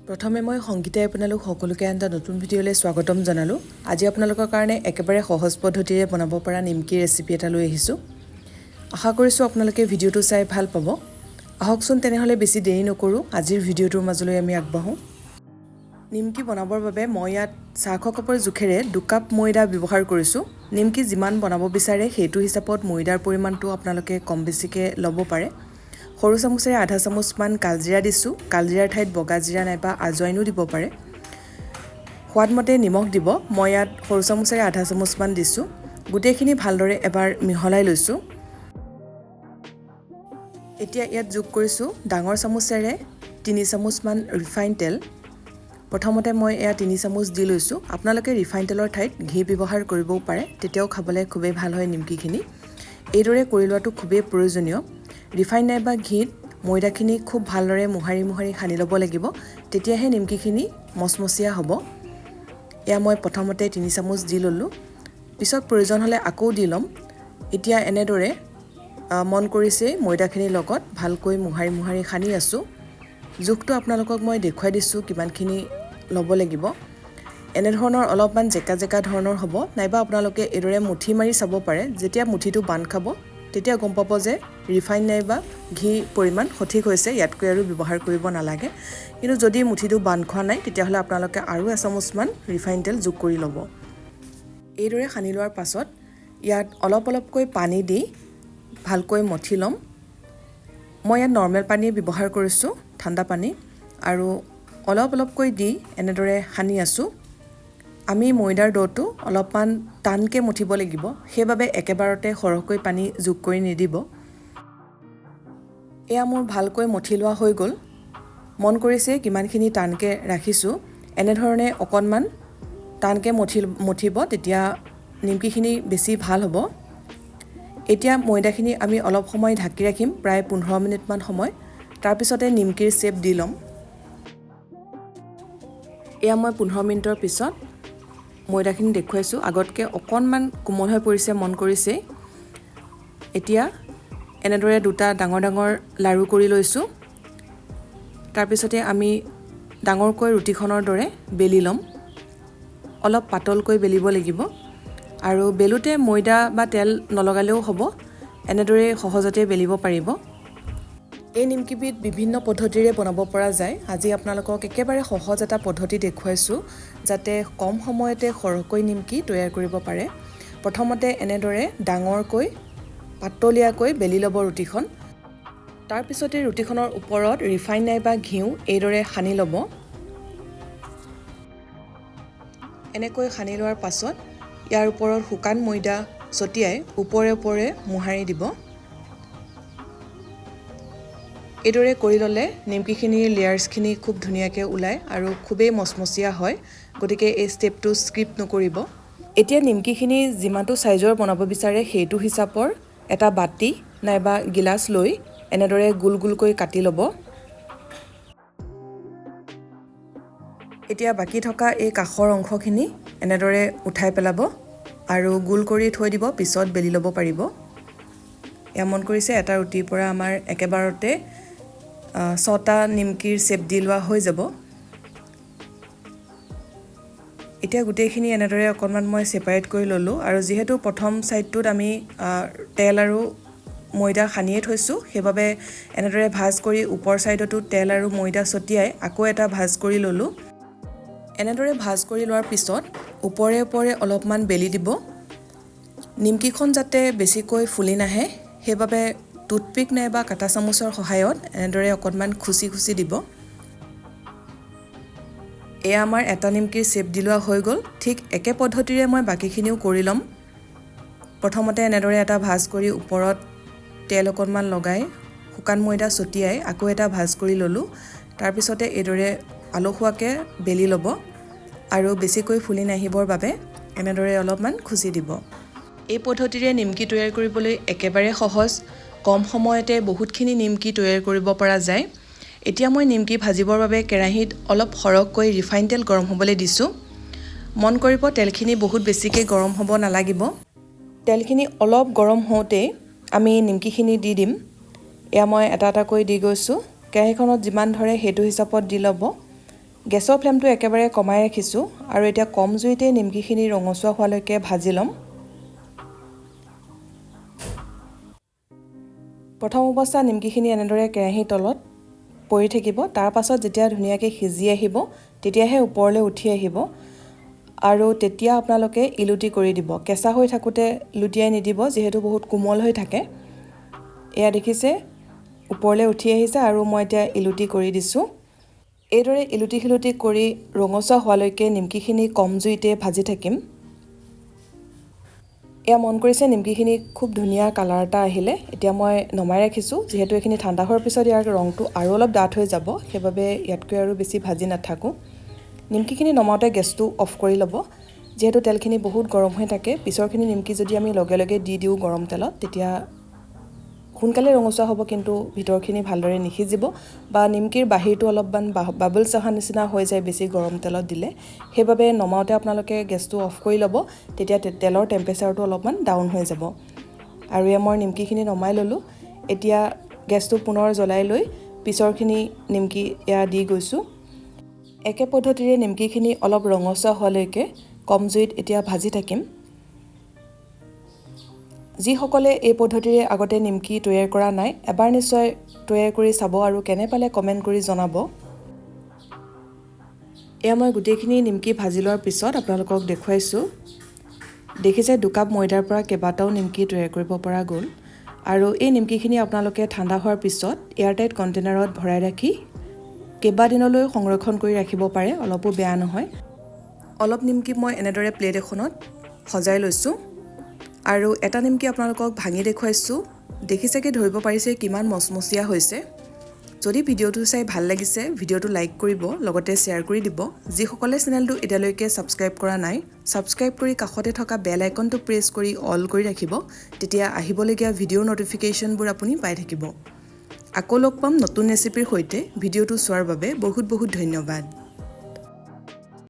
প্ৰথমে মই সংগীতাই আপোনালোক সকলোকে এটা নতুন ভিডিঅ'লৈ স্বাগতম জনালোঁ। আজি আপোনালোকৰ কাৰণে একেবাৰে সহজ পদ্ধতিৰে বনাব পৰা নিমকি ৰেচিপি এটা লৈ আহিছোঁ। আশা কৰিছোঁ আপোনালোকে ভিডিঅ'টো চাই ভাল পাব। আহকচোন তেনেহ'লে বেছি দেৰি নকৰোঁ, আজিৰ ভিডিঅ'টোৰ মাজলৈ আমি আগবাঢ়োঁ। নিমকি বনাবৰ বাবে মই ইয়াত চাহ খোৱা কাপৰ জোখেৰে 2 কাপ ময়দা ব্যৱহাৰ কৰিছোঁ। নিমকি যিমান বনাব বিচাৰে সেইটো হিচাপত ময়দাৰ পৰিমাণটো আপোনালোকে কম বেছিকৈ ল'ব পাৰে। সৰু চামুচেৰে আধা চামুচমান কালজিৰা দিছোঁ। কালজিৰাৰ ঠাইত বগা জিৰা নাইবা আজৱাইনো দিব পাৰে। সোৱাদমতে নিমখ দিব। মই ইয়াত সৰু চামুচেৰে আধা চামুচমান দিছোঁ। গোটেইখিনি ভালদৰে এবাৰ মিহলাই লৈছোঁ। এতিয়া ইয়াত যোগ কৰিছোঁ ডাঙৰ চামুচেৰে 3 চামুচমান ৰিফাইন তেল। প্ৰথমতে মই এয়া 3 চামুচ দি লৈছোঁ। আপোনালোকে ৰিফাইন তেলৰ ঠাইত ঘি ব্যৱহাৰ কৰিবও পাৰে, তেতিয়াও খাবলৈ খুবেই ভাল হয় নিমকিখিনি। এইদৰে কৰি লোৱাটো খুবেই প্ৰয়োজনীয়। ৰিফাইন নাইবা ঘিত ময়দাখিনি খুব ভালদৰে মোহাৰি সানি ল'ব লাগিব, তেতিয়াহে নিমকিখিনি মচমচীয়া হ'ব। এয়া মই প্ৰথমতে 3 চামুচ দি ল'লোঁ, পিছত প্ৰয়োজন হ'লে আকৌ দি ল'ম। এতিয়া এনেদৰে মন কৰিছে ময়দাখিনিৰ লগত ভালকৈ মোহাৰি সানি আছোঁ। জোখটো আপোনালোকক মই দেখুৱাই দিছোঁ কিমানখিনি ল'ব লাগিব। এনেধৰণৰ অলপমান জেকা ধৰণৰ হ'ব, নাইবা আপোনালোকে এইদৰে মুঠি মাৰি চাব পাৰে। যেতিয়া মুঠিটো বান্ধ খাব তেতিয়া গম পাব যে ৰিফাইন নাইবা ঘি পৰিমাণ সঠিক হৈছে, ইয়াতকৈ আৰু ব্যৱহাৰ কৰিব নালাগে। কিন্তু যদি মুঠিটো বান্ধ খোৱা নাই তেতিয়াহ'লে আপোনালোকে আৰু এচামুচমান ৰিফাইন তেল যোগ কৰি ল'ব। এইদৰে সানি লোৱাৰ পাছত ইয়াত অলপকৈ পানী দি ভালকৈ মঠি ল'ম। মই ইয়াত নৰ্মেল পানী ব্যৱহাৰ কৰিছোঁ, ঠাণ্ডা পানী, আৰু অলপকৈ দি এনেদৰে সানি আছোঁ। আমি ময়দাৰ ডোটো অলপমান টানকৈ মঠিব লাগিব, সেইবাবে একেবাৰতে সৰহকৈ পানী যোগ কৰি নিদিব। এয়া মোৰ ভালকৈ মঠি লোৱা হৈ গ'ল। মন কৰিছে কিমানখিনি টানকৈ ৰাখিছোঁ। এনেধৰণে অকণমান টানকৈ মঠিব, তেতিয়া নিমকিখিনি বেছি ভাল হ'ব। এতিয়া ময়দাখিনি আমি অলপ সময় ঢাকি ৰাখিম, প্ৰায় 15 মিনিটমান সময়। তাৰপিছতে নিমকিৰ শ্বেপ দি ল'ম। এয়া মই 15 মিনিটৰ পিছত ময়দাখিনি দেখুৱাইছোঁ। আগতকৈ অকণমান কোমল হৈ পৰিছে, মন কৰিছে। এতিয়া এনেদৰে 2টা ডাঙৰ লাৰু কৰি লৈছোঁ। তাৰপিছতে আমি ডাঙৰকৈ ৰুটিখনৰ দৰে বেলি ল'ম। অলপ পাতলকৈ বেলিব লাগিব, আৰু বেলোতে ময়দা বা তেল নলগালেও হ'ব, এনেদৰে সহজতে বেলিব পাৰিব। এই নিমকিবিধ বিভিন্ন পদ্ধতিৰে বনাব পৰা যায়। আজি আপোনালোকক একেবাৰে সহজ এটা পদ্ধতি দেখুৱাইছোঁ, যাতে কম সময়তে সৰহকৈ নিমকি তৈয়াৰ কৰিব পাৰে। প্ৰথমতে এনেদৰে ডাঙৰকৈ পাতলীয়াকৈ বেলি ল'ব ৰুটিখন। তাৰপিছতে ৰুটিখনৰ ওপৰত ৰিফাইন নাইবা ঘিউ এইদৰে সানি ল'ব। এনেকৈ সানি লোৱাৰ পাছত ইয়াৰ ওপৰত শুকান ময়দা ছটিয়াই ওপৰে মোহাৰি দিব। এইদৰে কৰি ল'লে নিমকিখিনিৰ লেয়াৰ্ছখিনি খুব ধুনীয়াকৈ ওলায় আৰু খুবেই মচমচীয়া হয়। গতিকে এই ষ্টেপটো স্কিপ নকৰিব। এতিয়া নিমকিখিনি যিমানটো ছাইজৰ বনাব বিচাৰে সেইটো হিচাপৰ এটা বাতি নাইবা গিলাচ লৈ এনেদৰে গোলকৈ কাটি ল'ব। এতিয়া বাকী থকা এই কাষৰ অংশখিনি এনেদৰে উঠাই পেলাব আৰু গোল কৰি থৈ দিব, পিছত বেলি ল'ব পাৰিব। এয়া মন কৰিছে এটা ৰুটিৰ পৰা আমাৰ একেবাৰতে 6টা নিমকিৰ শ্বেপ দি লোৱা হৈ যাব। এতিয়া গোটেইখিনি এনেদৰে অকণমান মই ছেপাৰেট কৰি ল'লোঁ, আৰু যিহেতু প্ৰথম ছাইডটোত আমি তেল আৰু ময়দা সানিয়ে থৈছোঁ, সেইবাবে এনেদৰে ভাজ কৰি ওপৰ ছাইডতো তেল আৰু ময়দা ছটিয়াই আকৌ এটা ভাজ কৰি ল'লোঁ। এনেদৰে ভাজ কৰি লোৱাৰ পিছত ওপৰে অলপমান বেলি দিব। নিমকিখন যাতে বেছিকৈ ফুলি নাহে, সেইবাবে টুথপিক নাইবা কাটা চামুচৰ সহায়ত এনেদৰে অকণমান খুচি দিব। এয়া আমাৰ এটা নিমকিৰ শ্বেপ দি লোৱা হৈ গ'ল। ঠিক একে পদ্ধতিৰে মই বাকীখিনিও কৰি ল'ম। প্ৰথমতে এনেদৰে এটা ভাজ কৰি ওপৰত তেল অকণমান লগাই শুকান ময়দা ছটিয়াই আকৌ এটা ভাজ কৰি ল'লোঁ। তাৰপিছতে এইদৰে আলসুৱাকৈ বেলি ল'ব, আৰু বেছিকৈ ফুলি নাহিবৰ বাবে এনেদৰে অলপমান খুচি দিব। এই পদ্ধতিৰে নিমকি তৈয়াৰ কৰিবলৈ একেবাৰে সহজ। কম সময়তে বহুতখিনি নিমকি তৈয়াৰ কৰিব পৰা যায়। এতিয়া মই নিমকি ভাজিবৰ বাবে কেৰাহীত অলপ সৰহকৈ ৰিফাইন তেল গৰম হ'বলৈ দিছোঁ। মন কৰিব তেলখিনি বহুত বেছিকৈ গৰম হ'ব নালাগিব। তেলখিনি অলপ গৰম হওঁতেই আমি নিমকিখিনি দি দিম। এয়া মই এটাকৈ দি গৈছোঁ। কেৰাহীখনত যিমান ধৰে সেইটো হিচাপত দি ল'ব। গেছৰ ফ্লেমটো একেবাৰে কমাই ৰাখিছোঁ আৰু এতিয়া কম জুইতে নিমকিখিনি ৰঙচুৱা হোৱালৈকে ভাজি ল'ম। প্ৰথম অৱস্থাত নিমকিখিনি এনেদৰে কেৰাহীৰ তলত পৰি থাকিব। তাৰ পাছত যেতিয়া ধুনীয়াকৈ সিজি আহিব তেতিয়াহে ওপৰলৈ উঠি আহিব আৰু তেতিয়া আপোনালোকে ইলুটি কৰি দিব। কেঁচা হৈ থাকোঁতে লুটিয়াই নিদিব যিহেতু বহুত কোমল হৈ থাকে। এয়া দেখিছে ওপৰলৈ উঠি আহিছে আৰু মই এতিয়া ইলুটি কৰি দিছোঁ। এইদৰে ইলুটি খিলুটি কৰি ৰঙচুৱা হোৱালৈকে নিমকিখিনি কম জুইতে ভাজি থাকিম। এয়া মন কৰিছে নিমকিখিনি খুব ধুনীয়া কালাৰ এটা আহিলে। এতিয়া মই নমাই ৰাখিছোঁ যিহেতু এইখিনি ঠাণ্ডা হোৱাৰ পিছত ইয়াৰ ৰংটো আৰু অলপ ডাঠ হৈ যাব, সেইবাবে ইয়াতকৈ আৰু বেছি ভাজি নাথাকোঁ। নিমকিখিনি নমাওঁতে গেছটো অফ কৰি ল'ব যিহেতু তেলখিনি বহুত গৰম হৈ থাকে। পিছৰখিনি নিমকি যদি আমি লগে লগে দি দিওঁ গৰম তেলত তেতিয়া সোনকালে ৰঙচুৱা হ'ব কিন্তু ভিতৰখিনি ভালদৰে নিসিজিব বা নিমকিৰ বাহিৰটো অলপমান বাবলছ অহা নিচিনা হৈ যায় বেছি গৰম তেলত দিলে। সেইবাবে নমাওঁতে আপোনালোকে গেছটো অফ কৰি ল'ব, তেতিয়া তেলৰ টেম্পাৰেচাৰটো অলপমান ডাউন হৈ যাব। আৰু এয়া মই নিমকিখিনি নমাই ল'লোঁ। এতিয়া গেছটো পুনৰ জ্বলাই লৈ পিছৰখিনি নিমকি এয়া দি গৈছোঁ। একে পদ্ধতিৰে নিমকিখিনি অলপ ৰঙচুৱা হোৱালৈকে কম জুইত এতিয়া ভাজি থাকিম। যিসকলে এই পদ্ধতিৰে আগতে নিমকি তৈয়াৰ কৰা নাই এবাৰ নিশ্চয় তৈয়াৰ কৰি চাব আৰু কেনে পালে কমেণ্ট কৰি জনাব। এয়া মই গোটেইখিনি নিমকি ভাজি লোৱাৰ পিছত আপোনালোকক দেখুৱাইছোঁ। দেখিছে দুকাপ ময়দাৰ পৰা কেইবাটাও নিমকি তৈয়াৰ কৰিব পৰা গ'ল। আৰু এই নিমকিখিনি আপোনালোকে ঠাণ্ডা হোৱাৰ পিছত এয়াৰটাইট কণ্টেইনাৰত ভৰাই ৰাখি কেইবাদিনলৈ সংৰক্ষণ কৰি ৰাখিব পাৰে, অলপো বেয়া নহয়। অলপ নিমকি মই এনেদৰে প্লেট এখনত সজাই লৈছোঁ আৰু এটা নিমকি আপোনালোকক ভাঙি দেখুৱাইছোঁ। দেখিছেগৈ ধৰিব পাৰিছে কিমান মচমচীয়া হৈছে। যদি ভিডিঅ'টো চাই ভাল লাগিছে ভিডিঅ'টো লাইক কৰিব, লগতে শ্বেয়াৰ কৰি দিব। যিসকলে চেনেলটো এতিয়ালৈকে ছাবস্ক্ৰাইব কৰা নাই ছাবস্ক্ৰাইব কৰি কাষতে থকা বেল আইকনটো প্ৰেছ কৰি অল কৰি ৰাখিব, তেতিয়া আহিবলগীয়া ভিডিঅ'ৰ নটিফিকেশ্যনবোৰ আপুনি পাই থাকিব। আকৌ লগ পাম নতুন ৰেচিপিৰ সৈতে। ভিডিঅ'টো চোৱাৰ বাবে বহুত বহুত ধন্যবাদ।